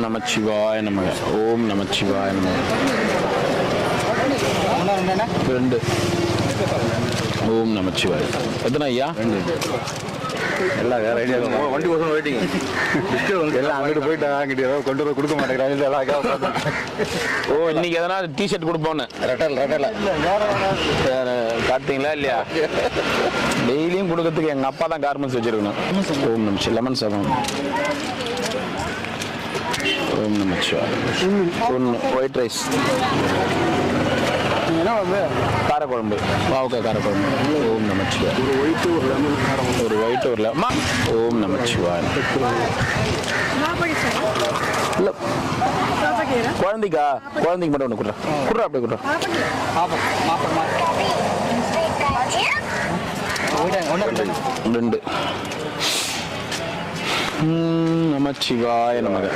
நமச்சிவாய நமக. ஓம் நமச்சிவாய நமக. 2. ஓம் நமச்சிவாய. எத்தனை ஐயா? 2. எல்லாம் வேற ஐடியா வண்டி ஓசம் வெயிட்டிங் எல்லாம் அங்கிட்டு போயிட்டு அங்கிட்டு ஏதாவது கொண்டு போய் கொடுக்க மாட்டேங்கிறாங்க. எல்லாம் ஓ இன்னைக்கு எதனா டிஷர்ட் கொடுப்போன்னு ரெட்டலை காட்டுறீங்களா இல்லையா? டெய்லியும் கொடுக்கறதுக்கு எங்கள் அப்பா தான் கார்மெண்ட்ஸ் வச்சிருக்கணும். ஓம் நமச்சி லெமன் சாதம். ஓம் நமச்சிவாய். 1 ஒயிட் ரைஸ். காரக்குழம்பு பாவக்காய் காரக்குழம்பு. ஓம் நமச்சிவாய். ஒரு ஒயிட் ஒரு லெமன். ஓம் நமச்சிவாய். இல்லை குழந்தைக்கு மட்டும் ஒன்று குடுறா அப்படியே குடுறா. 2 நமச்சிவாய நமக.